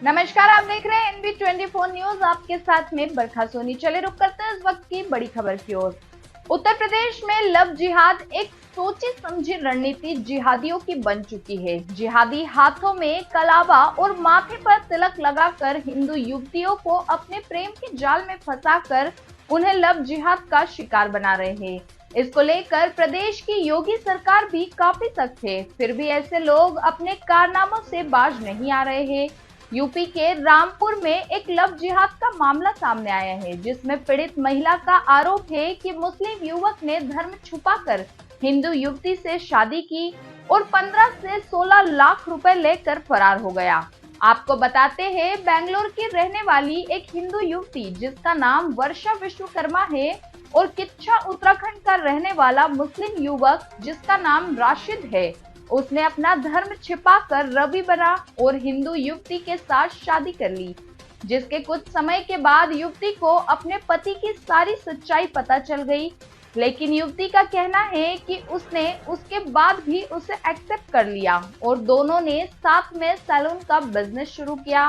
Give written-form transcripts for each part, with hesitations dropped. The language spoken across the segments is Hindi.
नमस्कार, आप देख रहे हैं NB24 न्यूज। आपके साथ में बरखा सोनी। चले रुक करते हैं इस वक्त की बड़ी खबर की ओर। उत्तर प्रदेश में लव जिहाद एक सोची समझी रणनीति जिहादियों की बन चुकी है। जिहादी हाथों में कलावा और माथे पर तिलक लगाकर हिंदू युवतियों को अपने प्रेम के जाल में फंसाकर उन्हें लव जिहाद का शिकार बना रहे हैं। इसको लेकर प्रदेश की योगी सरकार भी काफी सख्त है, फिर भी ऐसे लोग अपने कारनामों से बाज नहीं आ रहे हैं। यूपी के रामपुर में एक लव जिहाद का मामला सामने आया है, जिसमें पीड़ित महिला का आरोप है कि मुस्लिम युवक ने धर्म छुपाकर हिंदू युवती से शादी की और 15 से 16 लाख रुपए लेकर फरार हो गया। आपको बताते हैं, बेंगलोर की रहने वाली एक हिंदू युवती जिसका नाम वर्षा विश्वकर्मा है और किच्छा उत्तराखंड का रहने वाला मुस्लिम युवक जिसका नाम राशिद है, उसने अपना धर्म छिपाकर रवि बना और हिंदू युवती के साथ शादी कर ली। जिसके कुछ समय के बाद युवती को अपने पति की सारी सच्चाई पता चल गई, लेकिन युवती का कहना है कि उसने उसके बाद भी उसे एक्सेप्ट कर लिया और दोनों ने साथ में सैलून का बिजनेस शुरू किया।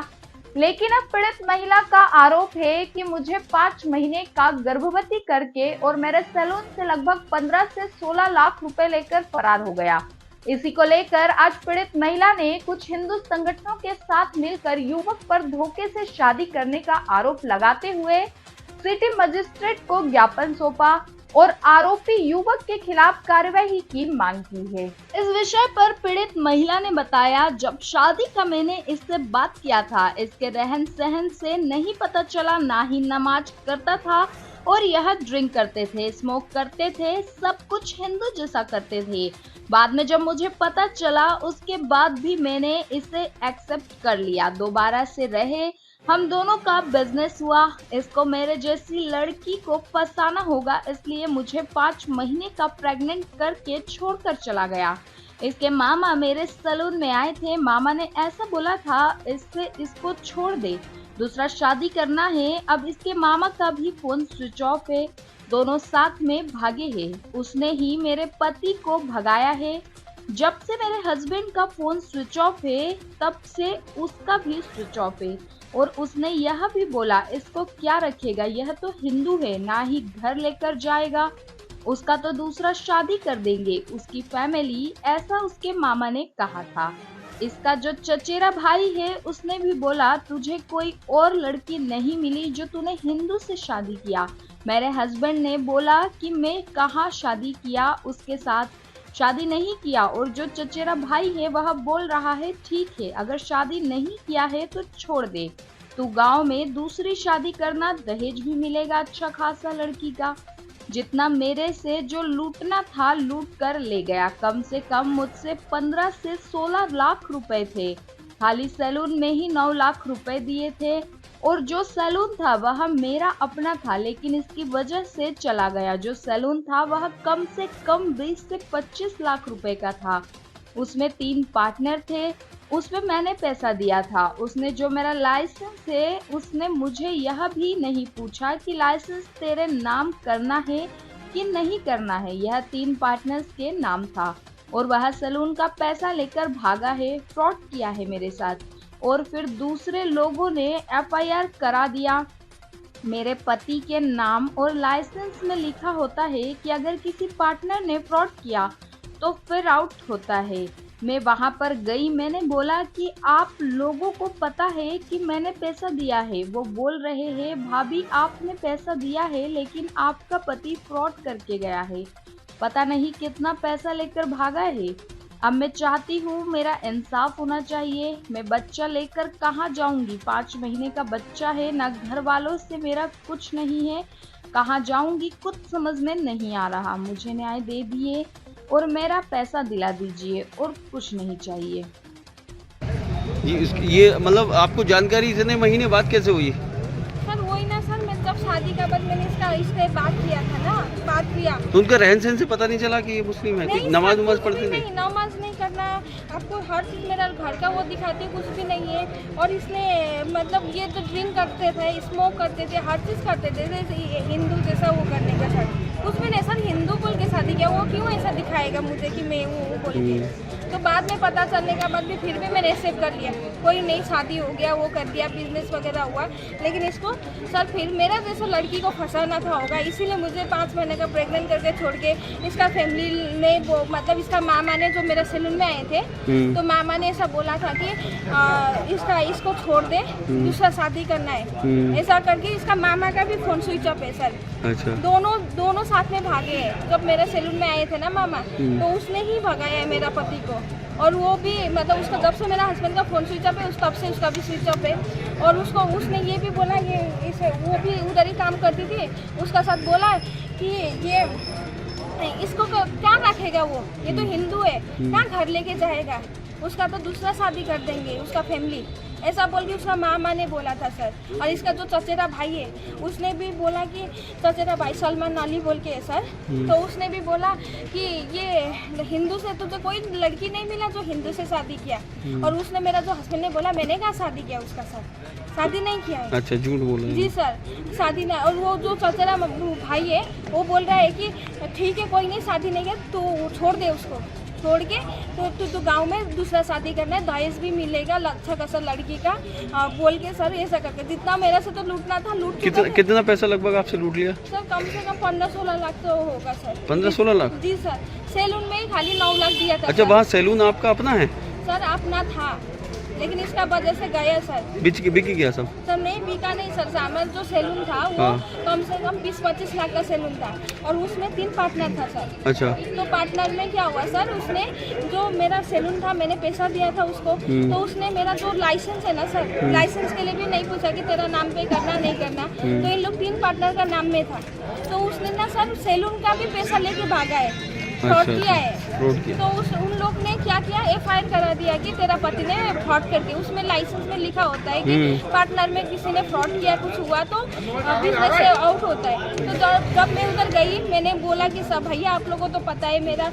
लेकिन अब पीड़ित महिला का आरोप है कि मुझे 5 महीने का गर्भवती करके और मेरे सैलून से लगभग 15 से 16 लाख रुपए लेकर फरार हो गया। इसी को लेकर आज पीड़ित महिला ने कुछ हिंदू संगठनों के साथ मिलकर युवक पर धोखे से शादी करने का आरोप लगाते हुए सिटी मजिस्ट्रेट को ज्ञापन सौंपा और आरोपी युवक के खिलाफ कार्रवाई की मांग की है। इस विषय पर पीड़ित महिला ने बताया, जब शादी का मैंने इससे बात किया था, इसके रहन सहन से नहीं पता चला, ना ही नमाज करता था और यह ड्रिंक करते थे, स्मोक करते थे, सब कुछ हिंदू जैसा करते थे। बाद में जब मुझे पता चला, उसके बाद भी मैंने इसे एक्सेप्ट कर लिया। दोबारा से रहे, हम दोनों का बिजनेस हुआ। इसको मेरे जैसी लड़की को फंसाना होगा, इसलिए मुझे 5 महीने का प्रेग्नेंट करके छोड़कर चला गया। इसके मामा मेरे सैलून में आए थे। मामा ने ऐसा बोला था, इसको छोड़ दे, दूसरा शादी करना है। अब इसके मामा का भी फोन स्विच ऑफ है, दोनों साथ में भागे हैं। उसने ही मेरे पति को भगाया है। जब से मेरे हस्बैंड का फोन स्विच ऑफ है, तब से उसका भी स्विच ऑफ है। और उसने यह भी बोला, इसको क्या रखेगा, यह तो हिंदू है, ना ही घर लेकर जाएगा, उसका तो दूसरा शादी कर देंगे उसकी फैमिली, ऐसा उसके मामा ने कहा था। इसका जो चचेरा भाई है, उसने भी बोला, तुझे कोई और लड़की नहीं मिली जो तूने हिंदू से शादी किया। मेरे हस्बैंड ने बोला कि मैं कहाँ शादी किया, उसके साथ शादी नहीं किया। और जो चचेरा भाई है वह बोल रहा है, ठीक है, अगर शादी नहीं किया है तो छोड़ दे, तू गांव में दूसरी शादी करना, दहेज भी मिलेगा अच्छा खासा लड़की का। जितना मेरे से जो लूटना था लूट कर ले गया। कम से कम मुझसे 15 से 16 लाख रुपए थे। खाली सैलून में ही 9 लाख रुपए दिए थे और जो सैलून था वह मेरा अपना था, लेकिन इसकी वजह से चला गया। जो सैलून था वह कम से कम 20 से 25 लाख रुपए का था। उसमें 3 पार्टनर थे, उसमें मैंने पैसा दिया था। उसने जो मेरा लाइसेंस है, उसने मुझे यह भी नहीं पूछा कि लाइसेंस तेरे नाम करना है कि नहीं करना है। यह 3 पार्टनर्स के नाम था और वह सैलून का पैसा लेकर भागा है, फ्रॉड किया है मेरे साथ। और फिर दूसरे लोगों ने FIR करा दिया मेरे पति के नाम। और लाइसेंस में लिखा होता है कि अगर किसी पार्टनर ने फ्रॉड किया तो फिर आउट होता है। मैं वहां पर गई, मैंने बोला कि आप लोगों को पता है कि मैंने पैसा दिया है। वो बोल रहे हैं, भाभी आपने पैसा दिया है, लेकिन आपका पति फ्रॉड करके गया है, पता नहीं कितना पैसा लेकर भागा है। अब मैं चाहती हूँ मेरा इंसाफ होना चाहिए। मैं बच्चा लेकर कहाँ जाऊंगी, 5 महीने का बच्चा है, ना घर वालों से मेरा कुछ नहीं है, कहाँ जाऊंगी कुछ समझ में नहीं आ रहा। मुझे न्याय दे दिए और मेरा पैसा दिला दीजिए और कुछ नहीं चाहिए। ये मतलब आपको जानकारी इतने महीने बाद कैसे हुई? सर वही ना सर, मैं जब शादी का बाद मैंने इससे बात किया था ना, बात किया तो उनका रहन सहन से पता नहीं चला कि ये मुस्लिम है? नहीं, नमाज उमाज पढ़ते थे? नहीं, नमाज नहीं करना, आपको हर चीज़ मेरा घर का वो दिखाती है, कुछ भी नहीं है। और इसने मतलब ये तो ड्रिंक करते थे, स्मोक करते थे, हर चीज़ करते थे हिंदू जैसा वो करने का सर। कुछ भी नहीं सर, हिंदू बोल के शादी किया, वो क्यों ऐसा दिखाएगा मुझे कि मैं वो बोल के। तो बाद में पता चलने के बाद भी फिर भी मैंने एक्सेप्ट कर लिया, कोई नई शादी हो गया, वो कर दिया, बिजनेस वगैरह हुआ। लेकिन इसको सर फिर मेरा जैसा लड़की को फंसाना था होगा, इसीलिए मुझे 5 महीने का प्रेग्नेंट करके छोड़ के इसका फैमिली ने वो मतलब इसका मामा ने जो मेरे सैलून में आए थे, तो मामा ने ऐसा बोला था कि इसको छोड़ दे, दूसरा शादी करना है। ऐसा करके इसका मामा का भी फोन स्विच ऑफ है सर। अच्छा। दोनों साथ में भागे हैं। जब मेरे सैलून में आए थे ना मामा, तो उसने ही भगाया है मेरा पति को। और वो भी मतलब उसका जब से मेरा हस्बैंड का फ़ोन स्विच ऑफ है, तब से उसका भी स्विच ऑफ है। और उसने ये भी बोला कि वो भी उधर ही काम करती थी, उसका साथ बोला कि ये इसको क्या रखेगा, वो ये तो हिंदू है, क्या घर लेके जाएगा, उसका तो दूसरा शादी कर देंगे उसका फैमिली, ऐसा बोल के उसका मामा ने बोला था सर। और इसका जो चचेरा भाई है उसने भी बोला कि चचेरा भाई सलमान अली बोल के है सर, तो उसने भी बोला कि ये हिंदू से तुझे कोई लड़की नहीं मिला जो हिंदू से शादी किया। और उसने मेरा जो हस्बैंड ने बोला मैंने कहा शादी किया उसका सर, शादी नहीं किया है। अच्छा, झूठ बोल रहे हैं। जी सर, शादी नहीं। और वो जो चचेरा भाई है वो बोल रहा है कि ठीक है कोई नहीं, शादी नहीं किया तो छोड़ दे उसको, छोड़ के तो गांव में दूसरा शादी करना है, दहेज भी मिलेगा अच्छा खासा लड़की का, बोल के सर ऐसा करके जितना मेरा से तो लूटना था लूट। कितना पैसा लगभग आपसे लूट लिया सर? कम से कम 15-16 लाख तो होगा सर। 15-16 लाख? जी सर, सैलून में ही खाली 9 लाख दिया था। अच्छा, वहाँ सैलून आपका अपना है? सर अपना था, लेकिन इसका वजह से गया सर। बिकी गया सब? सर नहीं बिका नहीं सर, हमारा जो सैलून था वो कम से कम 20-25 लाख का सैलून था, और उसमें 3 पार्टनर था सर। अच्छा। तो पार्टनर में क्या हुआ सर, उसने जो मेरा सैलून था मैंने पैसा दिया था उसको, तो उसने मेरा जो लाइसेंस है ना सर, लाइसेंस के लिए भी नहीं पूछा कि तेरा नाम पे करना नहीं करना, तो इन लोग 3 पार्टनर का नाम में था, तो उसने ना सर सैलून का भी पैसा लेके भागा है, फ्रॉड किया है। तो उन लोग ने क्या किया, FIR करा दिया कि तेरा पति ने फ्रॉड करके, उसमें लाइसेंस में लिखा होता है कि पार्टनर में किसी ने फ्रॉड किया, कुछ हुआ तो बिजनेस से आउट होता है। तो जब मैं उधर गई मैंने बोला कि सब भैया आप लोगों को तो पता है मेरा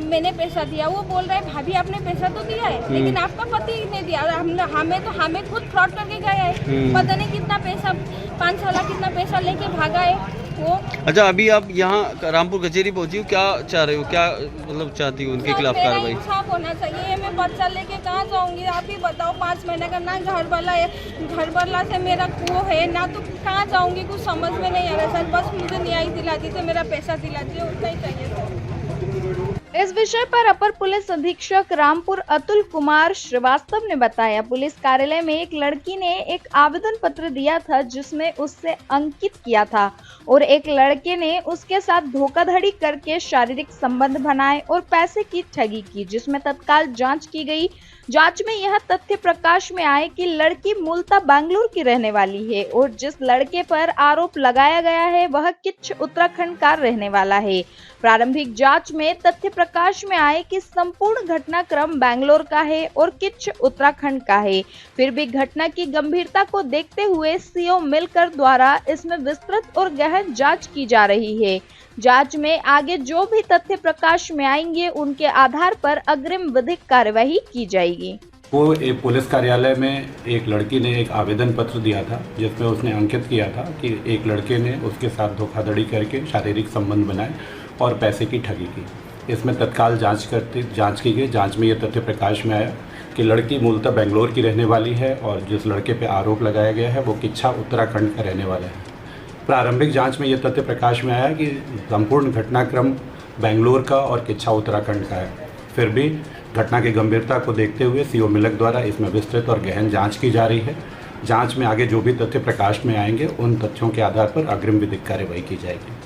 मैंने पैसा दिया। वो बोल रहा है भाभी आपने पैसा तो दिया है, लेकिन आपका पति ने दिया, और हमें खुद फ्रॉड करके गया है, पता नहीं कितना पैसा 5-6 लाख कितना पैसा लेके भागा है वो। अच्छा, अभी आप यहाँ रामपुर कचहरी पहुँची हो, क्या चाह रहे हो, क्या मतलब चाहती हो उनके खिलाफ कार्रवाई? इंसाफ होना चाहिए। मैं बच्चा लेके कहाँ जाऊँगी, आप ही बताओ। 5 महीने का ना घर वाला है, घर वाला से मेरा वो है ना, तो कहाँ जाऊँगी, कुछ समझ में नहीं आ रहा सर। बस मुझे न्याय दिला दीजिए, मेरा पैसा दिला दीजिए, उतना ही चाहिए सर। इस विषय पर अपर पुलिस अधीक्षक रामपुर अतुल कुमार श्रीवास्तव ने बताया, पुलिस कार्यालय में एक लड़की ने एक आवेदन पत्र दिया था जिसमें उससे अंकित किया था, और एक लड़के ने उसके साथ धोखाधड़ी करके शारीरिक संबंध बनाए और पैसे की ठगी की, जिसमें तत्काल जांच की गई। जांच में यह तथ्य प्रकाश में आए कि लड़की मूलतः बेंगलुरु की रहने वाली है, और जिस लड़के पर आरोप लगाया गया है वह किच्छ उत्तराखंड का रहने वाला है। प्रारंभिक जांच में तथ्य प्रकाश में आए कि संपूर्ण घटनाक्रम बेंगलुरु का है और किच्छ उत्तराखंड का है। फिर भी घटना की गंभीरता को देखते हुए सीओ मिलकर द्वारा इसमें विस्तृत और गहन जांच की जा रही है। जांच में आगे जो भी तथ्य प्रकाश में आएंगे उनके आधार पर अग्रिम विधिक कार्यवाही की जाएगी। वो एक पुलिस कार्यालय में एक लड़की ने एक आवेदन पत्र दिया था जिसमें उसने अंकित किया था कि एक लड़के ने उसके साथ धोखाधड़ी करके शारीरिक संबंध बनाए और पैसे की ठगी की। इसमें तत्काल जांच की गई। जांच में ये तथ्य प्रकाश में आया कि लड़की मूलतः बेंगलोर की रहने वाली है, और जिस लड़के पे आरोप लगाया गया है वो किच्छा उत्तराखंड का रहने वाला है। प्रारंभिक जांच में ये तथ्य प्रकाश में आया कि संपूर्ण घटनाक्रम बेंगलोर का और किच्छा उत्तराखंड का है। फिर भी घटना की गंभीरता को देखते हुए सीओ मिलक द्वारा इसमें विस्तृत और गहन जांच की जा रही है। जांच में आगे जो भी तथ्य प्रकाश में आएंगे उन तथ्यों के आधार पर अग्रिम विधिक कार्यवाही की जाएगी।